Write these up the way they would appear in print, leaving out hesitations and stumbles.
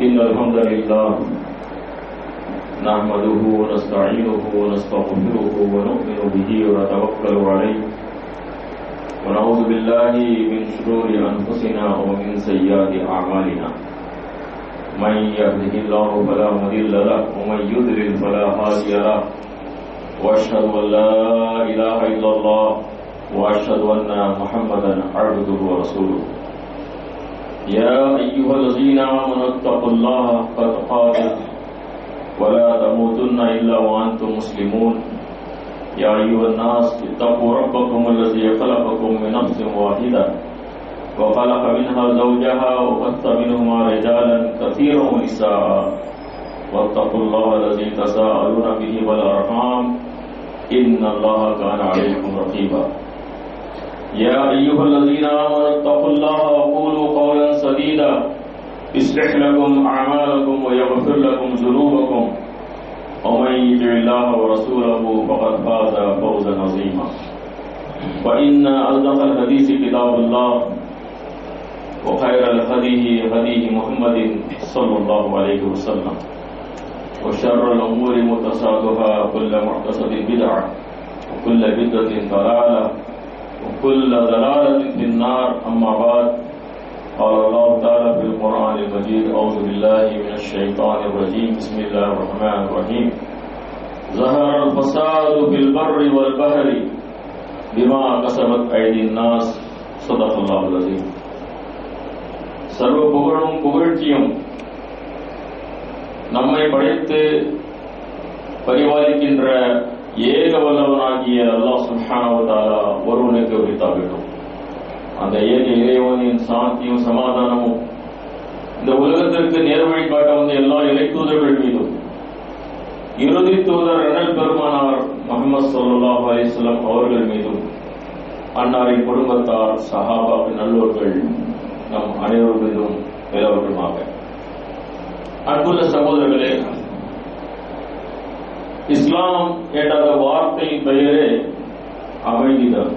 إن الحمد لله نحمده ونستعينه ونستغفره ونؤمن به ونتوكل عليه ونعوذ بالله من شرور أنفسنا ومن سيئات أعمالنا من يهده الله فلا مضل له ومن يضلل فلا هادي له وأشهد أن لا إله إلا الله وأشهد أن محمدا عبده ورسوله يا أيها الذين آمنوا اتقوا الله حق تقاته ولا تموتن إلا وأنتم مسلمون يا أيها الناس اتقوا ربكم الذي خلقكم من نفس واحدة وخلق منها زوجها وبث منهما رجالا كثيرا ونساء واتقوا الله الذي تساءلون به والأرحام إن الله كان عليكم رقيبا يا أيها الذين آمنوا اتقوا الله وقولوا قولا سديدا يصلح لكم أعمالكم ويغفر لكم ذنوبكم ومن يطع الله ورسوله فقد فاز فوزا عظيما وإن أصدق الحديث كتاب الله وخير الهدي هدي محمد صلى الله عليه وسلم وشر الأمور محدثاتها وكل محدثة بدعة وكل بدعة ضلالة وكل ضلالة في النار أما بعد قال الله تعالى في القرآن المجيد أعوذ بالله من الشيطان الرجيم بسم الله الرحمن الرحيم ظهر الفساد في البر والبحر بما كسبت أيدي الناس صدق الله العظيم சர்வ புகழும் புகழ்ச்சியும் நம்மை படைத்து பரிபாலிக்கின்ற ஏக வல்லவனாகிய அல்லாஹ் சுப்ஹானஹு வ தஆலா ஒருவனுக்கு உரித்தாகட்டும். அந்த ஏக இறைவனின் சாந்தியும் சமாதானமும் இந்த உலகத்திற்கு நேர்வழி காட்ட வந்த எல்லா இறை தூதர்கள் மீதும் இறுதி தூதர் அனல் பெருமானார் முஹம்மது ஸல்லல்லாஹு அலைஹி வஸல்லம் அவர்கள் மீதும் அன்னாரின் குடும்பத்தார் சஹாபாக்கள் நல்லோர்கள் நம் அனைவரும் மீதும் நிலவட்டுமாக. அன்புள்ள சகோதரர்களே, இஸ்லாம் என்ற வார்த்தையின் பெயரே அமைதிதான்.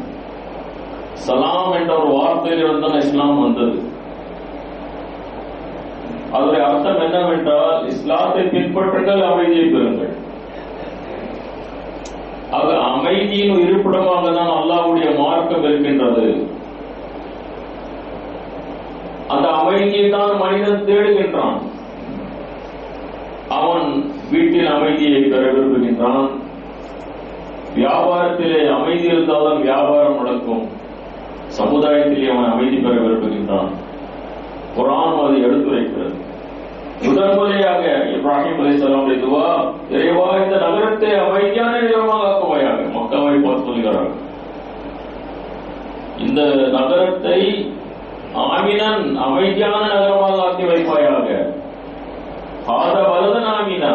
சலாம் என்ற ஒரு வார்த்தையிலிருந்து தான் இஸ்லாம் வந்தது. அதனுடைய அர்த்தம் என்னவென்றால், இஸ்லாத்தை பின்பற்றுங்கள், அமைதியை பெறுங்கள். அது அமைதியின் இருப்பிடமாக தான் அல்லாஹ்வுடைய மார்க்கம் இருக்கின்றது. அந்த அமைதியை தான் மனிதன் தேடுகின்றான். அவன் வீட்டில் அமைதியை பெற விரும்புகின்றான். வியாபாரத்திலே அமைதி இருந்தால்தான் வியாபாரம் நடக்கும். சமுதாயத்திலே அவன் அமைதி பெற விரும்புகின்றான். குர்ஆன் அதை எடுத்துரைக்கிறது. முதன்முறையாக இப்ராஹிம் அலைஹிஸ்ஸலாமுடைய துஆ, இறைவா இந்த நகரத்தை அமைதியான இடமாக ஆக்குவாயாக. மக்காவை பார்த்து சொல்கிறார்கள், இந்த நகரத்தை ஆமினன் அமைதியான நகரமாக ஆக்கி வைப்பாயாக. ஆத வலதன் ஆமினா,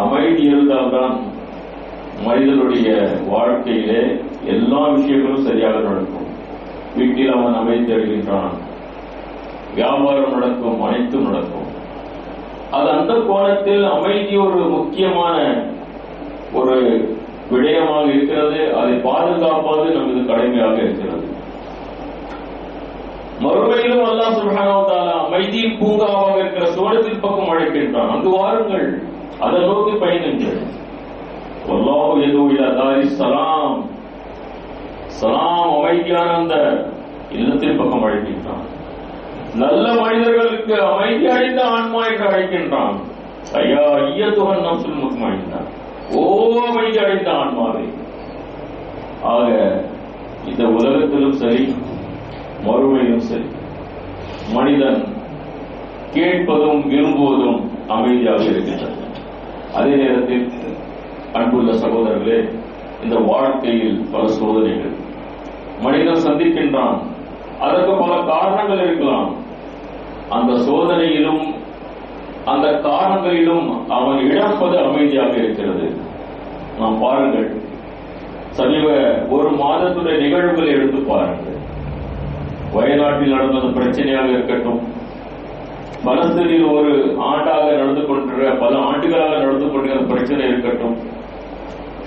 அமைதி இருந்தால்தான் மனிதனுடைய வாழ்க்கையிலே எல்லா விஷயங்களும் சரியாக நடக்கும். வீட்டில் அவன் அமைதி தேடுகின்றான், வியாபாரம் நடக்கும், அனைத்தும் நடக்கும். அது அந்த கோணத்தில் அமைதி ஒரு முக்கியமான ஒரு விடயமாக இருக்கிறது. அதை பாதுகாப்பது நமது கடமையாக இருக்கிறது. மறுமையிலும் அல்லாஹ் சுப்ஹானஹு வ தஆலா அமைதியின் பூங்காவாக இருக்கிற சுவனத்தின் பக்கம் அழைக்கின்றான். அங்கு வாருங்கள், அதை நோக்கி பயணிங்கள். வல்லாஹு யதுஉ இலா தாரிஸ் ஸலாம், ஸலாம் அமைதியான அந்த இல்லத்தின் பக்கம் அழைக்கின்றான். நல்ல மனிதர்களுக்கு அமைதி அடைந்த ஆன்மா என்று அழைக்கின்றான். ஐயா ஐயத்துஹன் நஃப்ஸுல் முத்மஇன்னா, ஓ அமைதி அடைந்த ஆன்மாவே. ஆக இந்த உலகத்திலும் சரி மறுமையிலும் சரி மனிதன் கேட்பதும் விரும்புவதும் அமைதியாக இருக்கின்றது. அதே நேரத்தில் அன்புள்ள சகோதரர்களே, இந்த வாழ்க்கையில் பல சோதனைகள் மனிதன் சந்திக்கின்றான். அதற்கு பல காரணங்கள் இருக்கலாம். அந்த சோதனையிலும் அந்த காரணங்களிலும் அவன் இழப்பது அமைதியாக இருக்கிறது. நாம் பாருங்கள், சமீப ஒரு மாதத்துடைய நிகழ்வுகளை எடுத்து பாருங்கள். வயநாட்டில் நடந்த பிரச்சனையாக இருக்கட்டும், பலஸ்தீனில் ஒரு ஆண்டாக நடந்து கொண்டிருக்கிற பல ஆண்டுகளாக நடந்து கொண்டிருக்கிற பிரச்சனை இருக்கட்டும்,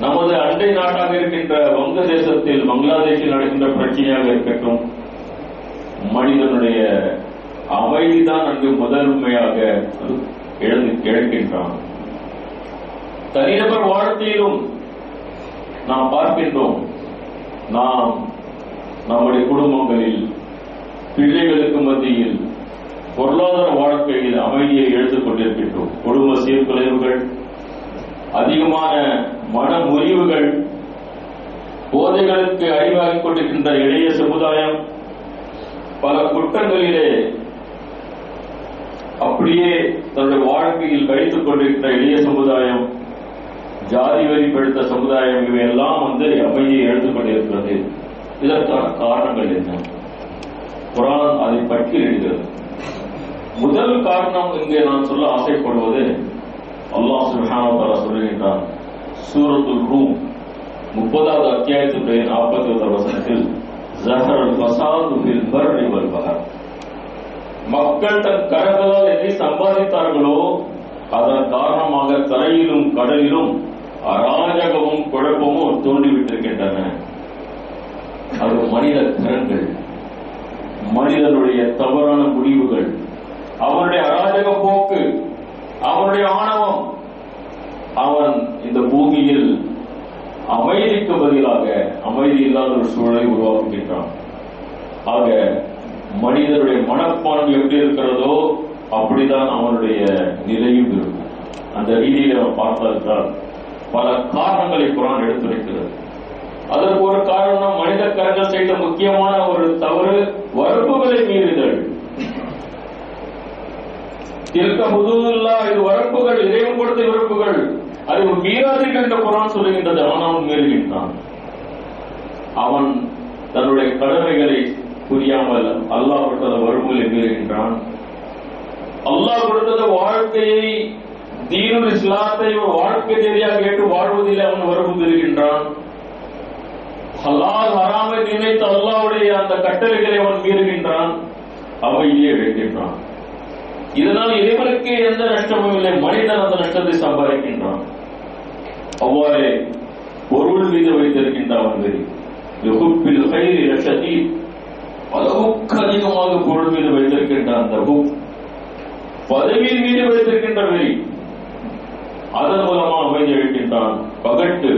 நமது அண்டை நாட்டாக இருக்கின்ற வங்கதேசத்தில் பங்களாதேஷில் நடக்கின்ற பிரச்சனையாக இருக்கட்டும், மனிதனுடைய அமைதிதான் அங்கு முதன்மையாக இழக்கின்றான். தனிநபர் வாழ்க்கையிலும் நாம் பார்க்கின்றோம், நாம் நம்முடைய குடும்பங்களில் பிள்ளைகளுக்கு மத்தியில் பொருளாதார வாழ்க்கையில் அமைதியை எழுத்துக் கொண்டிருக்கின்றோம். குடும்ப சீர்குலைவுகள், அதிகமான மன முறிவுகள், போதைகளுக்கு அடிவாகிக் கொண்டிருக்கின்ற இளைய சமுதாயம், பல குற்றங்களிலே அப்படியே தன்னுடைய வாழ்க்கையில் கழித்துக் கொண்டிருக்கின்ற இளைய சமுதாயம், ஜாதி வெறி படுத்த சமுதாயம், இவையெல்லாம் அமைதியை எழுத்துக் கொண்டிருக்கிறது. இதற்கான காரணங்கள் என்ன? குர்ஆன் அதை பட்டியலிடுகிறது. முதல் காரணம் இங்கே நான் சொல்ல ஆசைப்படுவது, அல்லாஹ் சுப்ஹானஹு வ தஆலா சொல்லுகின்றான் சூரத்துல் ரூம் 30வது அத்தியாயத்துடைய 41வது வசனத்தில், ஸஹரல் ஃபஸாது ஃபில் பர்ரி வல் பஹர், மக்கள் தன் கரங்களால் எதை சம்பாதித்தார்களோ அதன் காரணமாக தரையிலும் கடலிலும் அராஜகமும் குழப்பமும் தோன்றிவிட்டிருக்கின்றன. அது மனித கரங்கள், மனிதனுடைய தவறான முடிவுகள், அவனுடைய அராஜக போக்கு, அவனுடைய ஆணவம். அவன் இந்த பூமியில் அமைதிக்கு பதிலாக அமைதி இல்லாத ஒரு சூழலை உருவாக்குகின்றான். ஆக மனிதனுடைய மனப்பான்மை எப்படி இருக்கிறதோ அப்படிதான் அவனுடைய நிலையும் இருக்கும். அந்த ரீதியில் அவன் பார்த்தால் பல காரணங்களை குர்ஆன் எடுத்துரைக்கிறது. அதற்கு ஒரு காரணம், மனித கரங்கள் செய்த முக்கியமான ஒரு தவறு வரம்புகளை மீறுதல். இருக்க ஹுதூதுல்லா, இது வரம்புகள், இறைவன் கொடுத்த வரம்புகள், அதை மீறாதீர்கள் என்று குர்ஆன் சொல்லுகின்றது. ஆனால் மீறுகின்றான். அவன் தன்னுடைய கடமைகளை புரியாமல் அல்லாஹ் கொடுத்த வரம்புகளை மீறுகின்றான். அல்லாஹ் கொடுத்த வாழ்க்கையை, தீனுல் இஸ்லாத்தை வாழ்க்கை நெறியாக ஏற்று வாழ்வதில் அவன் வரம்பு மீறுகின்றான். ஹலால் ஹராமை நினைத்து அல்லாஹ்வுடைய அந்த கட்டளைகளை அவன் மீறுகின்றான், அமைதியை இழக்கின்றான். இதனால் இறைவனுக்கு எந்த நஷ்டமும் இல்லை, மனிதன் அந்த நஷ்டத்தை சம்பாதிக்கின்றான். அவ்வாறே பொருள் மீது வைத்திருக்கின்றான் வெறி, அளவுக்கு அதிகமாக பொருள் மீது வைத்திருக்கின்றான் அந்த பதவியின் மீது வைத்திருக்கின்ற வெறி, அதன் மூலமாக அமைதி இழக்கின்றான். பகட்டு,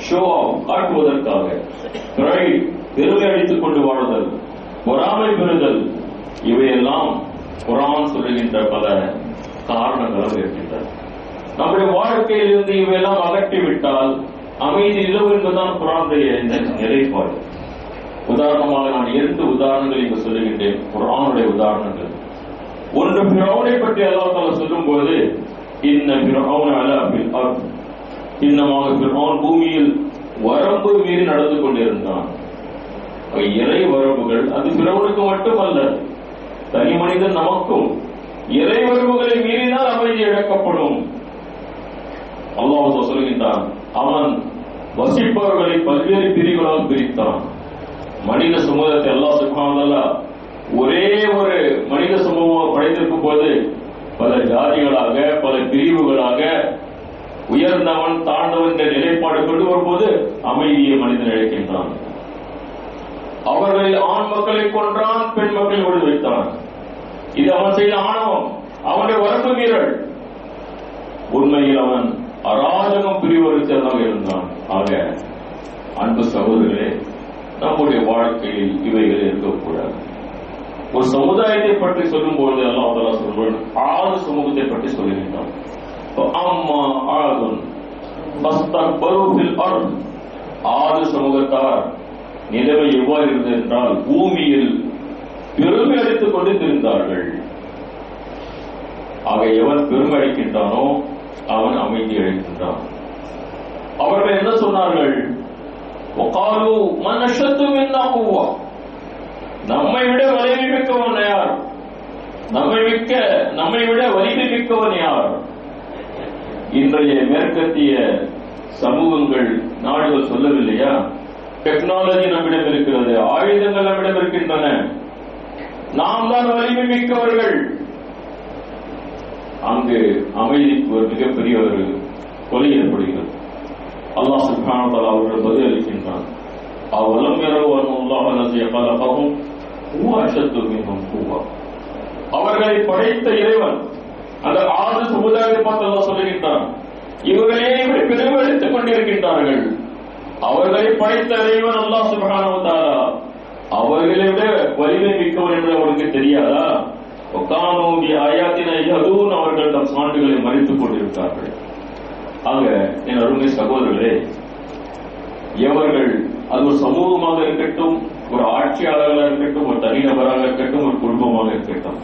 ஷோ ஆஃப், காட்டுவதற்காக பெருமை அடித்துக் கொண்டு வாழ்தல், பொறாமை பெறுதல், இவையெல்லாம் குர்ஆன் சொல்லுகின்ற பல காரணங்களும் இருக்கின்றன. நம்முடைய வாழ்க்கையில் இருந்து இவையெல்லாம் அகற்றிவிட்டால் அமைதி நிலவு என்பதுதான் குர்ஆனுடைய நிலைப்பாடு. உதாரணமாக நான் 2 உதாரணங்களை இங்கு சொல்லுகின்றேன், குர்ஆனுடைய உதாரணங்கள். ஒன்று, ஃபிரௌனை பற்றி அல்லாஹ் தஆலா சொல்லும்போது, இன்ன ஃபிரௌன அலா ஃபில் அர்த், இன்னமாக ஃபிரௌன் பூமியில் வரம்பு மீறி நடந்து கொண்டிருந்தான். இறை வரம்புகள் அது ஃபிரௌனுக்கு மட்டுமல்ல, தனி மனிதன் நமக்கும் இறை வரம்புகளை மீறினால் அமைதி இழக்கப்படும். அல்லாஹ் சொல்கின்றான், அவன் வசிப்பவர்களை பல்வேறு பிரிவுகளால் பிரித்தான். மனித சமூகத்தை அல்லாஹ் சுப்ஹானஹு வ தஆலா ஒரே ஒரு மனித சமூகம் படைத்திருக்கும் போது பல ஜாதிகளாக, பல பிரிவுகளாக, உயர்ந்தவன் தாழ்ந்தவன் என்ற நிலைப்பாடு கொண்டு வரும்போது அமைதியை மனிதன் இழக்கின்றான். அவர்களில் ஆண் மக்களை கொன்றான், பெண் மக்களை விடு வைத்தான். இது அவன் செய்த ஆணவம், அவனுடைய வரம்பு மீறல். உண்மையில் அவன் அராஜகம் பிரிவருத்ததாக இருந்தான். ஆக அன்பு சகோதரர்களே, நம்முடைய வாழ்க்கையில் இவைகள் இருக்கக்கூடாது. ஒரு சமுதாயத்தை பற்றி சொல்லும்போது அல்லாஹ் தஆலா சொல்றான், 6 சமூகத்தை பற்றி சொல்லுகின்றான். அம்மா ஆதுன் ஃபஸ்தக்பரு ஃபில் அர்த், 6 சமூகத்தார் நிலைமை எவ்வாறு இருந்தது என்றால், பூமியில் பெருமை அடித்துக் கொண்டு திரிந்தார்கள். ஆக எவன் பெருமை அளிக்கின்றானோ அவன் அமைதி அளிக்கின்றான். அவர்கள் என்ன சொன்னார்கள்? வகாலு மன் அஷத்து மின்னா குவ்வா, நம்மை விட வலிமை மிக்கவன் யார்? நம்மை விட வலிமை மிக்கவன் யார்? இன்றைய மேற்கத்திய சமூகங்கள், நாடுகள் சொல்லவில்லையா, டெக்னாலஜி நம்மிடம் இருக்கிறது, ஆயுதங்கள் நம்மிடம் இருக்கின்றன, நாம் தான் வலிமை மிக்கவர்கள். அங்கு அமைதிக்கு ஒரு மிகப்பெரிய ஒரு கொலை ஏற்படுகிறது. அல்லாஹ் சுப்ஹானஹு வ தஆலா அவர்கள் பதில் அளிக்கின்றான், அவலம் யரவு அன்னல்லாஹ லஸீ ഖலகஹும் ஹுவ அஷத்து மின்ஹும் குவ்வா, அவர்களை படைத்த இறைவன் அந்த ஆது சமுதாயத்தை பார்த்து அல்லாஹ் சொல்லுகின்றான், இவர்களே பெருமெடுத்துக் கொண்டிருக்கின்றார்கள். அவர்களை படைத்த இறைவன் அல்லாஹ் சுப்ஹானஹு வ தஆலா அவர்களை விட வலிமை மிக்கவர் என்று அவருக்கு தெரியாதா? அவர்கள் தம் சான்றுகளை மறைத்துக் கொண்டிருக்கிறார்கள். ஆக என் அருமை சகோதரர்களே, எவர்கள் அது ஒரு சமூகமாக இருக்கட்டும், ஒரு ஆட்சியாளர்களாக இருக்கட்டும், ஒரு தனிநபராக இருக்கட்டும், ஒரு குடும்பமாக இருக்கட்டும்,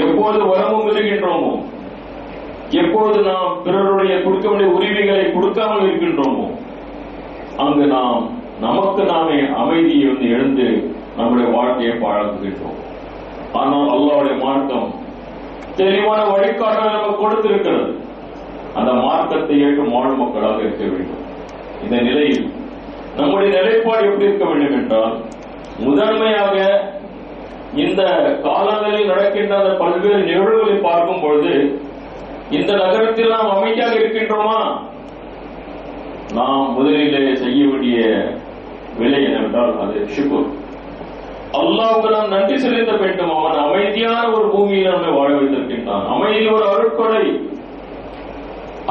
எப்போது வரமும் இருக்கின்றோமோ, எப்போது நாம் பிறருடைய கொடுக்க வேண்டிய உரிமைகளை கொடுக்காமல் இருக்கின்றோமோ, அங்கு நாம் நமக்கு நாமே அமைதியை எழுந்து நம்முடைய வாழ்க்கையை பாழாக்குகின்றோம். ஆனால் அல்லாஹ்வுடைய மார்க்கம் தெளிவான வழிகாட்டலை நமக்கு கொடுத்திருக்கிறது. அந்த மார்க்கத்தை ஏற்று வாழும் மக்களாக இருக்க வேண்டும். இந்த நிலையில் நம்முடைய நிலைப்பாடு எப்படி இருக்க வேண்டும் என்றால், முதன்மையாக இந்த காலங்களில் நடக்கின்ற அந்த பல்வேறு நிகழ்வுகளை பார்க்கும் பொழுது, இந்த நகரத்தில் நாம் அமைதியாக இருக்கின்றோமா? நாம் முதலிலே செய்ய வேண்டிய விலை என்னவென்றால் அது ஷுக்ர். அல்லாஹ்வுக்கு நாம் நன்றி செலுத்த வேண்டும். அவன் அமைதியான ஒரு பூமியில் நம்மை வாழ வைத்திருக்கின்றான். அமைதி ஒரு அருட்கொடை.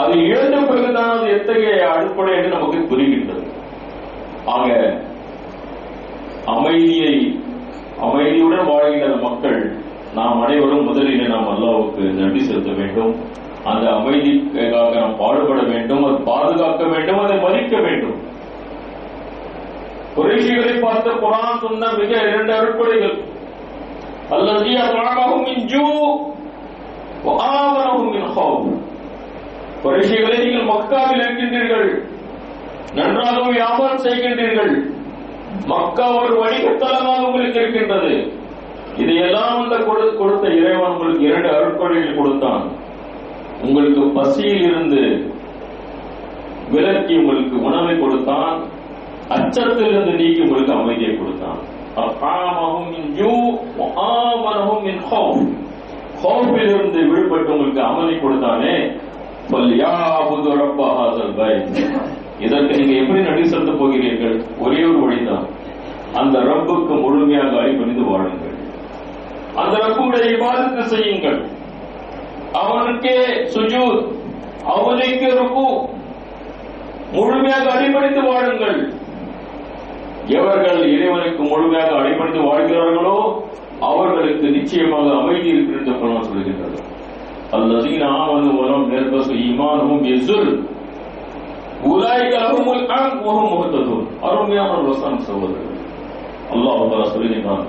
அது இழந்த பிறகுதான் அது எத்தகைய அருட்கொடை என்று நமக்கு புரிகின்றது. ஆக அமைதியுடன் வாழ்கின்ற மக்கள் நாம் அனைவரும் முதலில் நாம் அல்லாஹ்வுக்கு நன்றி செலுத்த வேண்டும். அந்த அமைதிக்காக நாம் பாடுபட வேண்டும், அதை பாதுகாக்க வேண்டும், அதை மதிக்க வேண்டும். குறைஷிகளை பார்த்த குர்ஆன் சொன்ன மிக 2 அருட்கொடைகள், அல்லதீ அத்அமஹும் மின் ஜூ வ ஆமனஹும் மின் ஹௌஃப். குறைஷிகளே, நீங்கள் மக்காவில் இருக்கின்றீர்கள், நன்றாக வியாபாரம் செய்கின்றீர்கள், மக்கா ஒரு வணிகத்தலமாக உங்களுக்கு இருக்கின்றது. இதையெல்லாம் அந்த கொடுத்த இறைவன் உங்களுக்கு 2 அருட்கொடைகள் கொடுத்தான். உங்களுக்கு பசியில் இருந்து விலக்கி உங்களுக்கு உணவை கொடுத்தான், அச்சத்திலிருந்து நீக்கி உங்களுக்கு அமைதியை கொடுத்தான். இருந்து விடுபட்டு உங்களுக்கு அமைதி கொடுத்தானே. இதற்கு நீங்க எப்படி நன்றி செலுத்த போகிறீர்கள்? ஒரே ஒரு வழிதான், அந்த ரப்புக்கு முழுமையாக அடிபணிந்து வாழுங்கள், அந்த ரப்புடைய இபாதத்தை செய்யுங்கள், அவனுக்கே சுஜூத், அவனுக்கு ருக்கு, முழுமையாக அடிபணிந்து வாழுங்கள். எவர்கள் இறைவனுக்கு முழுமையாக அடிபணிந்து வாழ்கிறார்களோ அவர்களுக்கு நிச்சயமாக அமைதி இருக்கிறது என்று சொல்கின்றது. அல்லதீன ஆமனு வலம் யல்பஸு ஈமானஹும் பிஸுல் உலைக லஹுமுல் அம்ன் வ ஹும் முஹ்ததூன். அருமையான ஒரு வசனம் சகோதரர்களே, அல்லாஹ் தஆலா சொல்கிறான்,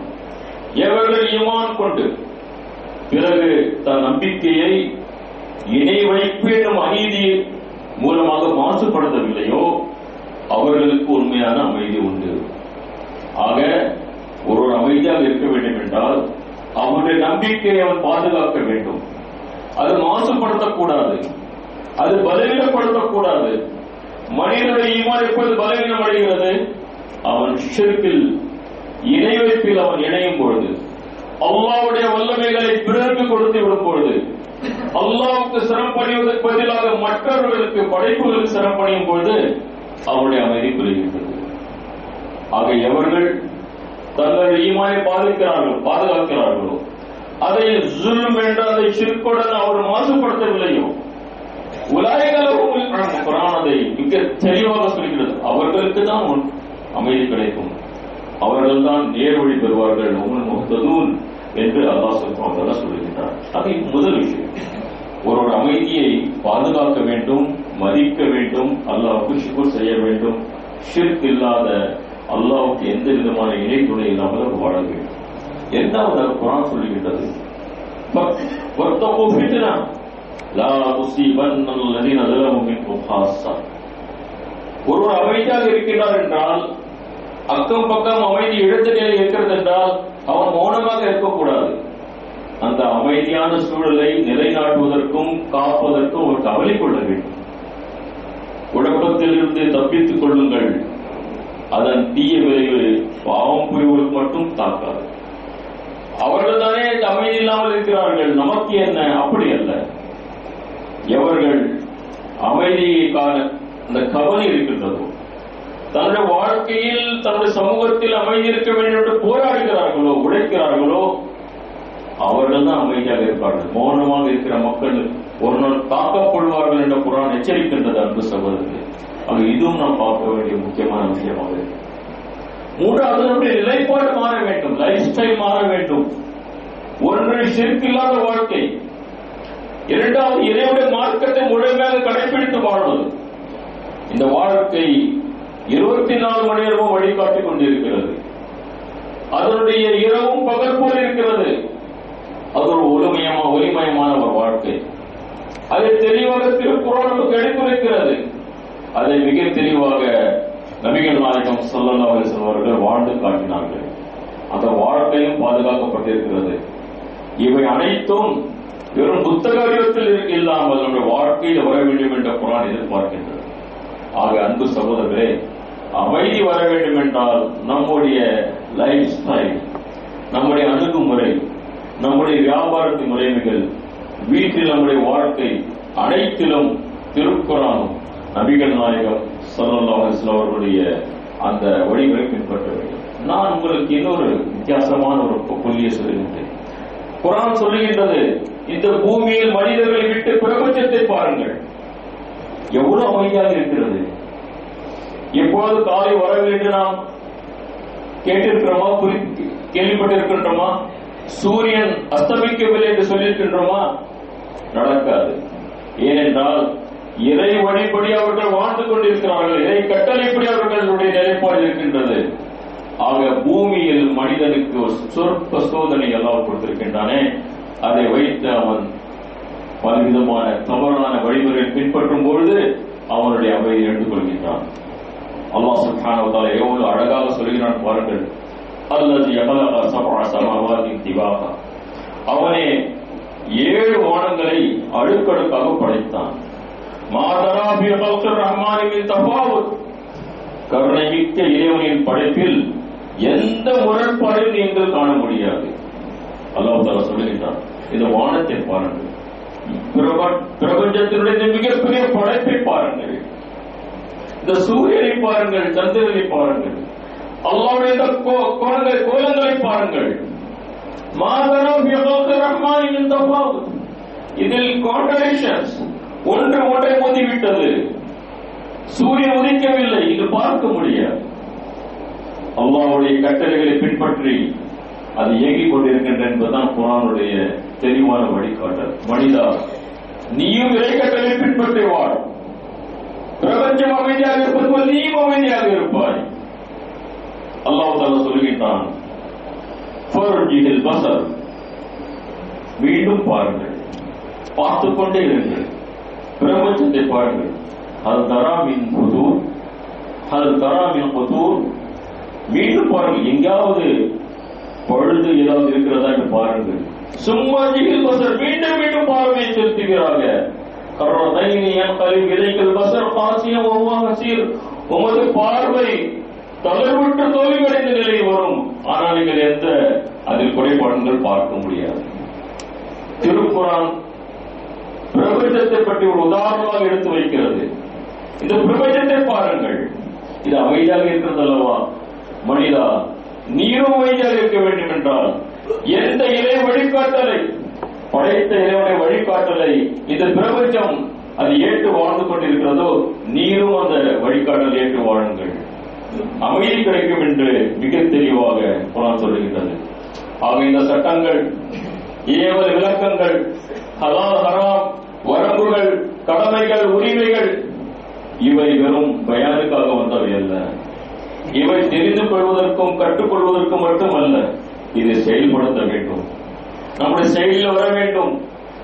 எவர்கள் ஈமான் கொண்டு பிறகு தன் நம்பிக்கையை இணை வைப்பு என்னும் அநீதி மூலமாக மாசுபடுத்தவில்லையோ அவர்களுக்கு உண்மையான அமைதி உண்டு. ஆக ஒரு அமைதியாக இருக்க வேண்டும் என்றால் அவனுடைய நம்பிக்கையை அவன் பாதுகாக்க வேண்டும். அது மாசுபடுத்தக்கூடாது, அது பலவீனப்படுத்தக்கூடாது. மனிதனுடைய ஈமான் எப்போது பலவீனம் அடைகிறது? அவன் ஷிர்கில், இணை வைப்பில் அவன் இணையும் பொழுது, அல்லாஹ்வுடைய வல்லமைகளை பிறருக்கு கொடுத்து விடும் பொழுது, அல்லாஹ்வுக்கு சிரம் பணிவதற்கு பதிலாக மற்றவர்களுக்கு படைப்புகளுக்கு சிரம் பணியும் பொழுது அவருடைய அமைதி குறைகின்றது. ஆக எவர்கள் தங்கள் ஈமானை பாதுகாக்கிறார்களோ, அதை ஜுல்ம் என்ற அதை ஷிர்க்குடன் அவர் மாசுபடுத்தவில்லையோ, உலகங்களும் குர்ஆன் அதை மிக தெளிவாக சொல்கிறது, அவர்களுக்கு தான் அமைதி கிடைக்கும், அவர்கள் தான் நேர்வழி பெறுவார்கள், உங்கள் முஹ்ததூன் என்று அல்லாஹ் சுப்ஹானஹு வ தஆலா சொல்கிறார். அது முதல் விஷயம். ஒரு அமைதியை பாதுகாக்க வேண்டும், மதிக்க வேண்டும், அல்லாஹ்வுக்கு ஷுக்ர் செய்ய வேண்டும், ஷிர்க் இல்லாத, அல்லாஹ்வுக்கு எந்த விதமான இணை துணை இல்லாமல் வாழ வேண்டும். இரண்டாவது குர்ஆன் சொல்லுகின்றது, வத்தகு ஃபித்னா லா துஸீபன்ன அல்லதீன ஸலமு மின்கும் ஹாஸா. ஒருவர் அமைதியாக இருக்கிறார் என்றால், அக்கம் பக்கம் அமைதி இழந்த நிலை இருக்கிறது என்றால் அவன் மௌனமாக இருக்கக்கூடாது. அந்த அமைதியான சூழலை நிலைநாட்டுவதற்கும் காப்பதற்கும் ஒரு கவலை கொள்ள வேண்டும். குழப்பத்தில் இருந்து தப்பித்துக் கொள்ளுங்கள், அதன் தீய விளைவு பாவம் புரிவதற்கு மட்டும் தாக்காது. அவர்கள் தானே அமைதி இல்லாமல் இருக்கிறார்கள், நமக்கு என்ன? அப்படி அல்ல. எவர்கள் அமைதிக்கான அந்த கவலை இருக்கின்றதோ, தன்னுடைய வாழ்க்கையில் தன்னுடைய சமூகத்தில் அமைதி இருக்க வேண்டும் என்று போராடுகிறார்களோ, உழைக்கிறார்களோ, அவர்கள் தான் அமைதியாக இருப்பார்கள். மௌனமாக இருக்கிற மக்கள் ஒரு நாள் தாக்கப்படுவார்கள் என்ற குர்ஆன் எச்சரிக்கின்றது. அன்பு சகோதரர்களே, அது இதுவும் நாம் பார்க்க வேண்டிய முக்கியமான விஷயமாக இருக்கு. மூன்றாவது, நம்முடைய நிலைப்பாடு மாற வேண்டும், லைஃப் ஸ்டைல் மாற வேண்டும். ஒன்று, ஷிர்க் இல்லாத வாழ்க்கை. இரண்டாவது, இறைவனுடைய மார்க்கத்தை முழுமையாக கடைபிடித்து வாழ்வது. இந்த வாழ்க்கை 24 மணி நேரமும் வழிகாட்டிக் கொண்டிருக்கிறது. அதனுடைய இரவும் பகல் போல் இருக்கிறது. அது ஒரு ஒளிமயமான ஒரு வாழ்க்கை. அதை தெளிவாக திருக்குர்ஆன் நமக்கு எடுத்துரைக்கிறது. அதை மிக தெளிவாக நபிகள் நாயகம் ஸல்லல்லாஹு அலைஹி வஸல்லம் அவர்கள் வாழ்ந்து காட்டினார்கள். அந்த வாழ்க்கையும் பாதுகாக்கப்பட்டிருக்கிறது. இவை அனைத்தும் வெறும் புத்தக வடிவத்தில் இல்லாமல் நம்முடைய வாழ்க்கையில் வர வேண்டும் என்ற குர்ஆன் எதிர்பார்க்கின்றது. ஆக அன்பு சகோதரர்களே, அமைதி வர வேண்டும் என்றால் நம்முடைய லைஃப் ஸ்டைல், நம்முடைய அணுகுமுறை, நம்முடைய வியாபாரத்தின் முறைமைகள், வீட்டில் நம்முடைய வாழ்க்கை அனைத்திலும் திருக்குர்ஆனும் நபிகள் நாயகம் ஸல்லல்லாஹு அலைஹி வஸல்லம் அவர்களுடைய அந்த வழிகளை பின்பற்ற வேண்டும். நான் உங்களுக்கு இன்னொரு வித்தியாசமான ஒரு புள்ளியை சொல்லுகின்றேன். குர்ஆன் சொல்லுகின்றது, இந்த பூமியில் மனிதர்களை விட்டு பிரபஞ்சத்தை பாருங்கள், எவ்வளவு அமைதியாக இருக்கிறது. எப்போது காலை வரவில்லை என்று நாம் கேட்டிருக்கிறோமா, கேள்விப்பட்டிருக்கின்றோமா? சூரியன் அஸ்தமிக்கவில்லை என்று சொல்லியிருக்கின்றோமா? நடக்காது. ஏனென்றால் இறை வழிபடி அவர்கள் வாழ்ந்து கொண்டிருக்கிறார்கள், இறை கட்டளைப்படி அவர்களுடைய நிலைப்பாடு இருக்கின்றது. ஆக பூமியில் மனிதனுக்கு ஒரு சொற்ப சோதனை எல்லாம் கொடுத்திருக்கின்றானே, அதை வைத்து அவன் பலவிதமான தவறான வழிமுறையை பின்பற்றும் பொழுது அவனுடைய அமைதியை எடுத்துக் கொள்கின்றான். அல்லாஹ் சுப்ஹானஹு வ தஆலா எவ்வளவு அழகாக சொல்கிறான் பாருங்கள். அல்லது யஹலக சப்அ ஸமாவாத்தின் திபாகா, அவனே 7 வானங்களை அடுக்கடுக்காக படைத்தான். மாதரா ஃபீ கல்கிர் ரஹ்மானி மின் தஃபாவுத், கருணைமிக்க இறைவனின் படைப்பில் எந்த முரண்பாடையும் நீங்கள் காண முடியாது. அல்லாஹ் தஆலா சொல்கிறான், இந்த வானத்தை பாருங்கள், பிரபஞ்சத்தினுடைய மிகப்பெரிய படைப்பை பாருங்கள், இந்த சூரியனை பாருங்கள், சந்திரனை பாருங்கள், அல்லாஹ்வுடைய கோலங்களை பாருங்கள். மாதரா ஃபீ கல்கிர் ரஹ்மானி மின் தஃபாவுத், இதில் கான்ட்ரடிக்ஷன்ஸ், ஒன்று ஒன்றை மோதிவிட்டது. சூரியன் உதிக்கவில்லை, இது பார்க்க முடியாது. அல்லாஹ்வுடைய கட்டளைகளை பின்பற்றி அது இயங்கிக் கொண்டிருக்கின்ற என்பதுதான் குர்ஆனுடைய தெளிவான வழிகாட்டல். மனிதா, நீயும் இறை கட்டளை பின்பற்றி வாழ். பிரபஞ்சம் அமைதியாக இருப்பது போல் நீயும் அமைதியாக இருப்பாய். அல்லாஹ் தஆலா சொல்கின்றான், ஃபர்ஜிஹில் பஸர், மீண்டும் பாருங்கள், பார்த்துக் கொண்டே இருங்கள், பிரபஞ்சத்தை பாருங்கள். ஹல் தரா மின் குதூர், ஹல் தரா மின் குதூர், மீண்டும் பாருங்கள், எங்காவது பழுது ஏதாவது இருக்கிறதா என்று பாருங்கள். சும்மா ஜிஹில் பஸர், மீண்டும் மீண்டும் பார்வையை செலுத்துகிறார்கள். கர்ரதைனி யன்கலிப் இலைக்கல் பஸர் காசியன் வஹுவ ஹஸீர், உமது பார்வை தளர்வுற்று தோல்வியடைந்த நிலை வரும், ஆனால் நீங்கள் எந்த அதில் குறைபாடுகள் பார்க்க முடியாது. திருக்குர்ஆன் பிரபஞ்சத்தை பற்றி ஒரு உதாரணமாக எடுத்து வைக்கிறது. இந்த பிரபஞ்சத்தை பாருங்கள், இது அமைதியாக இருக்கிறது அல்லவா? மனிதா, நீரும் அமைதியாக இருக்க வேண்டும் என்றால் எந்த இறை வழிகாட்டலை, படைத்த இறைவனை வழிகாட்டலை இந்த பிரபஞ்சம் அது ஏற்று வாழ்ந்து கொண்டிருக்கிறதோ, நீரும் அந்த வழிகாட்டலை ஏற்று வாழுங்கள், அமைதி கிடைக்கும் என்று மிக தெளிவாக குர்ஆன் சொல்லுகின்றது. ஆக இந்த சட்டங்கள், ஏவல் விளக்கங்கள், ஹலால் ஹராம், வரம்புகள், கடமைகள், உரிமைகள், இவை வெறும் பயானுக்காக வந்தவை அல்ல. இவை தெரிந்து கொள்வதற்கும் கற்றுக்கொள்வதற்கும் மட்டுமல்ல, இதை செயல்படுத்த வேண்டும். நம்முடைய செயலில் வர வேண்டும்,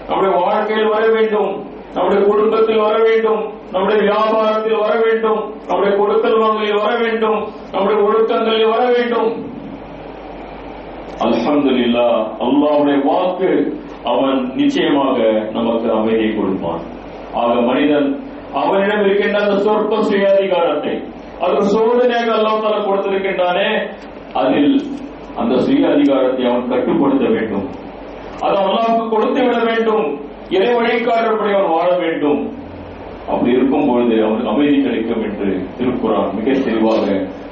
நம்முடைய வாழ்க்கையில் வர வேண்டும், நம்முடைய குடும்பத்தில் வர வேண்டும், நம்முடைய வியாபாரத்தில் வர வேண்டும், நம்முடைய கொடுக்கல் வாங்கலில் வர வேண்டும், நம்முடைய ஒழுக்கங்களில் வர வேண்டும். அல்ஹம்துலில்லாஹ், அல்லாஹ்வுடைய வாக்கு அவன் நிச்சயமாக நமக்கு அமைதியை கொடுப்பான். ஆக மனிதன் அவனிடம் இருக்கின்ற அந்த சொற்ப சுய அதிகாரத்தை, அது சோதனையாக அல்லாஹ் தஆலா கொடுத்திருக்கின்றானே, அதில் அந்த சுய அதிகாரத்தை அவன் கட்டுப்படுத்த வேண்டும். அது அல்லாஹ்வுக்கு கொடுத்து விட வேண்டும், இறை வழிகாட்டப்படி அவன் வாழ வேண்டும். அப்படி இருக்கும் பொழுது அவனுக்கு அமைதி கிடைக்கும் என்று திருக்குர்ஆன் மிக தெளிவாக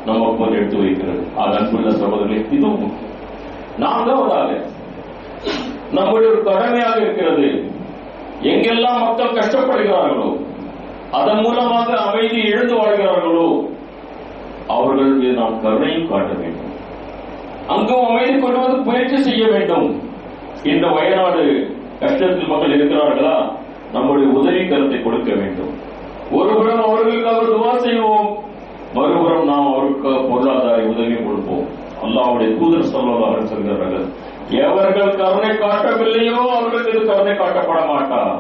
நமக்கு எடுத்து வைக்கிறது. அது அன்புள்ள சகோதரர்களே, இதுவும் நான்காவதாக நம்முடைய ஒரு கடமையாக இருக்கிறது. எங்கெல்லாம் மக்கள் கஷ்டப்படுகிறார்களோ, அதன் மூலமாக அமைதி இழந்து வாழ்கிறார்களோ, அவர்கள் மீது நாம் கருணையும் காட்ட வேண்டும். அங்கும் அமைதி கொள்வது முயற்சி செய்ய வேண்டும். இந்த வயநாடு கஷ்டத்தில் மக்கள் இருக்கிறார்களா, நம்முடைய உதவி கருத்தை கொடுக்க வேண்டும். ஒருபுறம் அவர்களுக்காக துவா செய்வோம், மறுபுறம் நாம் அவருக்கு பொருளாதார உதவியும் கொடுப்போம். அல்லாஹ்வுடைய தூதர் ஸல்லல்லாஹு அலைஹி வஸல்லம் சொல்கிறார்கள், எவர்கள் கருணை காட்டவில்லையோ அவர்கள் மீது கருணை காட்டப்பட மாட்டார்.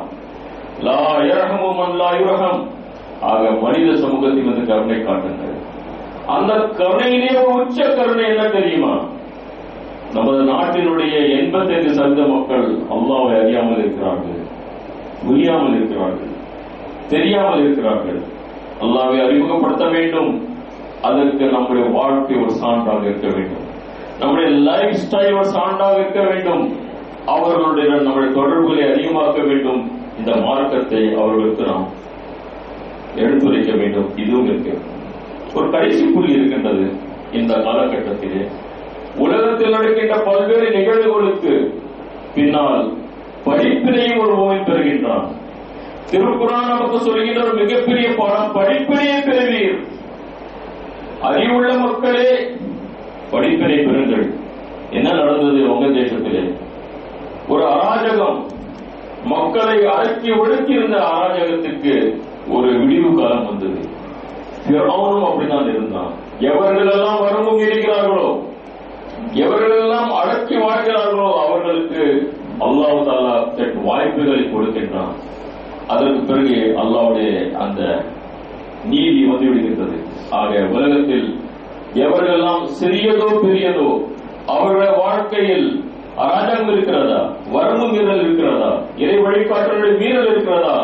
லா யர்ஹமு மன் லா யுர்ஹம். ஆக மனித சமூகத்தின் மீது கருணை காட்டுங்கள். அந்த கருணையிலே உச்ச கருணை என்ன தெரியுமா? நமது நாட்டினுடைய 85% மக்கள் அல்லாஹ்வை அறியாமல் இருக்கிறார்கள், புரியாமல் இருக்கிறார்கள், தெரியாமல் இருக்கிறார்கள். அல்லாஹ்வை அறிமுகப்படுத்த வேண்டும். அதற்கு நம்முடைய வாழ்க்கை ஒரு சான்றாக இருக்க வேண்டும். நம்முடைய லைஃப் ஸ்டைல் ஒரு சான்றாக இருக்க வேண்டும். அவர்களுடைய நம்முடைய தொடர்புகளை அதிகமாக்க வேண்டும். இந்த மார்க்கத்தை அவர்களுக்கு நாம் எடுத்துரைக்க வேண்டும். இதுவும் இருக்கு. ஒரு கடைசி புள்ளி இருக்கின்றது. இந்த காலகட்டத்திலே உலகத்தில் நடக்கின்ற பல்வேறு நிகழ்வுகளுக்கு பின்னால் படிப்பினையும் ஒரு மூவன் பெறுகின்றான். திருக்குர்ஆன் நமக்கு சொல்கின்ற ஒரு மிகப்பெரிய பாடம், படிப்பினையை பெறுவீர். அறிவுள்ள மக்களே படிப்பினை பெறுங்கள். என்ன நடந்தது உங்க தேசத்திலே? ஒரு அராஜகம், மக்களை அடக்கி ஒடுக்கி இருந்த அராஜகத்துக்கு ஒரு விடிவு காலம் வந்தது. ஃபிரௌனும் அப்படிதான் இருந்தான். எவர்களெல்லாம் வரம்பு இருக்கிறார்களோ, எவர்களெல்லாம் அடக்கி வாழ்கிறார்களோ அவர்களுக்கு அல்லாஹ் தஆலா சற்று வாய்ப்புகளை கொடுக்கின்றான். அதற்கு பிறகு அல்லாஹ்வுடைய அந்த நீதி வந்து விடுகின்றது. ஆக உலகத்தில் எவர்களெல்லாம் சிறியதோ பெரியதோ அவர்களுடைய வாழ்க்கையில் அராஜகம் இருக்கிறதா, வரம்பு மீறல் இருக்கிறதா, இறை வழிகாட்டலுடைய மீறல் இருக்கிறதா,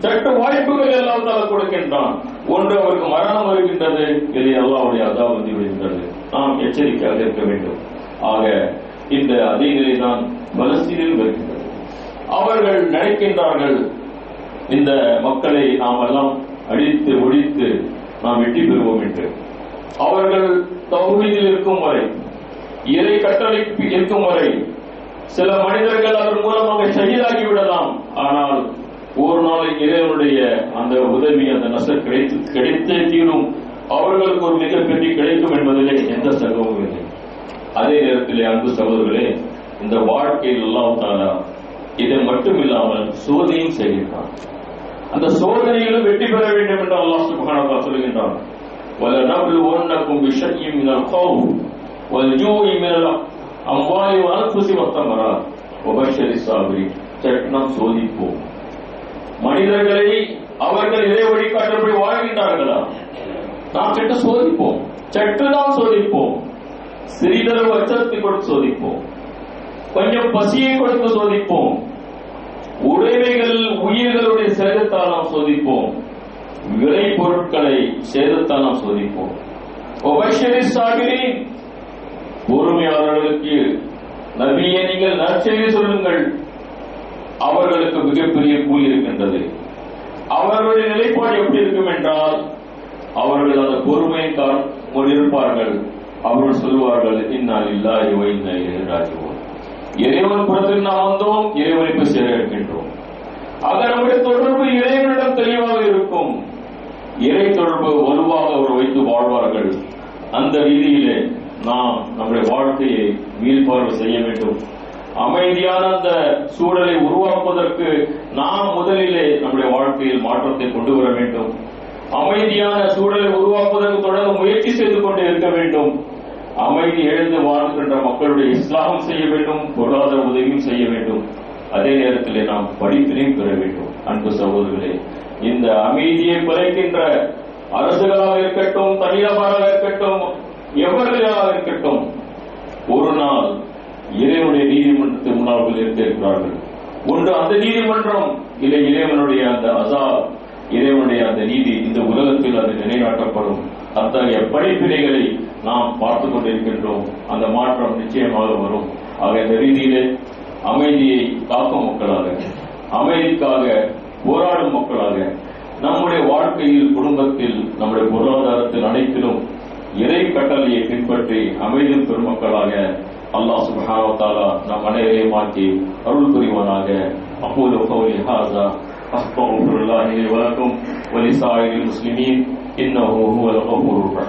சட்ட வாய்ப்புகள் எல்லாம் தான் கொடுக்கின்றான். ஒன்று அவருக்கு மரணம் வருகின்றது, இல்லை அல்லாஹ்வுடைய அஸாப் வந்து விடுகின்றது. நாம் எச்சரிக்கையாக இருக்க வேண்டும். ஆக இந்த அதே நிலைதான் பலஸ்தீனில் வருகின்றது. அவர்கள் நினைக்கின்றார்கள், இந்த மக்களை நாம் எல்லாம் அடித்து ஒழித்து நாம் வெற்றி பெறுவோம் என்று. அவர்கள் தௌஹீதில் இருக்கும் வரை, இறை கட்டளை இருக்கும் வரை சில மனிதர்கள் அதன் மூலமாக ஷஹீதாகி விடலாம். ஆனால் ஒரு நாள் இறைவனுடைய அந்த உதவி, அந்த நசர் கிடைத்தே தீரும். அவர்களுக்கு ஒரு மிகப்பெரிய கிடைக்கும் என்பதிலே எந்த சந்தேகமும் இல்லை. அதே நேரத்திலே அன்பு சகோதரர்களே, இந்த வாழ்க்கையில் அல்லாஹ் தஆலா இதை மட்டும் இல்லாமல் சோதனையும் செய்கின்றான். அந்த சோதனையிலும் வெற்றி பெற வேண்டும் என்று அல்லாஹ் சுப்ஹானஹு வ தஆலா சொல்கின்றான். وَلَنَبْلُوَنَّكُمْ بِشَيْءٍ مِنَ الْخَوْفِ وَالْجُوعِ مِنَ الْأَمْوَالِ وَالْأَنفُسِ وَالثَّمَرَاتِ وَبَشِّرِ الصَّابِرِينَ. நாம் சோதிப்போம். மனிதர்களை அவர்கள் இறை வழிகாட்டப்படி வாழ்கின்றார்களா, நாம் சற்று சோதிப்போம். சற்று நாம் சோதிப்போம். சிறிதளவு அச்சத்தை கொடுத்து சோதிப்போம். கொஞ்சம் பசியை கொடுத்து சோதிப்போம். உடைமைகள் உயிர்களுடைய சேதத்தால் நாம் சோதிப்போம். விளை பொருட்களை சேதத்தால் நாம் சோதிப்போம். வபஷிரி ஸாபிரீன், பொறுமையாளர்களுக்கு நபியே நீங்கள் நற்செய்தி சொல்லுங்கள், அவர்களுக்கு மிகப்பெரிய கூலி இருக்கின்றது. அவர்களுடைய நிலைப்பாடு எப்படி இருக்கும் என்றால், அவர்கள் அந்த பொறுமையை இருப்பார்கள். அவர்கள் சொல்வார்கள், இன்னா லில்லாஹி வ இன்னா இலைஹி ராஜிஊன். இறைவன் புறத்தில் நாம் வந்தோம், இறைவனை போய் சேர இருக்கின்றோம். ஆக நம்முடைய தொடர்பு இறைவனிடம் தெளிவாக இருக்கும். இறை தொடர்பு வலுவாக அவர் வைத்து வாழ்வார்கள். அந்த ரீதியிலே நாம் நம்முடைய வாழ்க்கையை மீள்பார்வை செய்ய வேண்டும். அமைதியான அந்த சூழலை உருவாக்குவதற்கு நாம் முதலிலே நம்முடைய வாழ்க்கையில் மாற்றத்தை கொண்டு வர வேண்டும். அமைதியான சூழலை உருவாக்குவதற்கு தொடர்ந்து முயற்சி செய்து கொண்டே இருக்க வேண்டும். அமைதி எழுந்து வாழ்கின்ற மக்களுடைய இஸ்லாமும் செய்ய வேண்டும், பொருளாதார உதவியும் செய்ய வேண்டும். அதே நேரத்திலே நாம் படிப்பினையும் பெற வேண்டும். அன்பு சகோதரர்களே, இந்த அமைதியை குலைக்கின்ற அரசுகளாக இருக்கட்டும், தனிநபராக இருக்கட்டும், எவர்களாக இருக்கட்டும், ஒரு நாள் இறைவனுடைய நீதிமன்றத்தின் முன்னால் இருக்கிறார்கள். ஒன்று அந்த நீதிமன்றம், இல்லை இறைவனுடைய அந்த அஸாப், இறைவனுடைய அந்த நீதி இந்த உலகத்தில் அது நிலைநாட்டப்படும். அத்தகைய படிப்பினைகளை நாம் பார்த்துக் கொண்டிருக்கின்றோம். அந்த மாற்றம் நிச்சயமாக வரும். ஆக இந்த ரீதியிலே அமைதியை காக்கும் மக்களாக, அமைதிக்காக போராடும் மக்களாக, நம்முடைய வாழ்க்கையில், குடும்பத்தில், நம்முடைய பொருளாதாரத்தில் அனைத்திலும் இறை கட்டளையை பின்பற்றி அமைதி பெருமக்களாக அல்லாஹ் சுப்ஹானஹு வ தஆலா நம் அனைவரையும் மாற்றி அருள் புரிவானாக. அகூலு கௌலி ஹாஸா அஸ்தக்ஃபிருல்லாஹி லி வ லக்கும் வ லிசாயிரில் முஸ்லிமீன் இன்னஹு ஹுவல் கஃபூருர் ரஹீம்.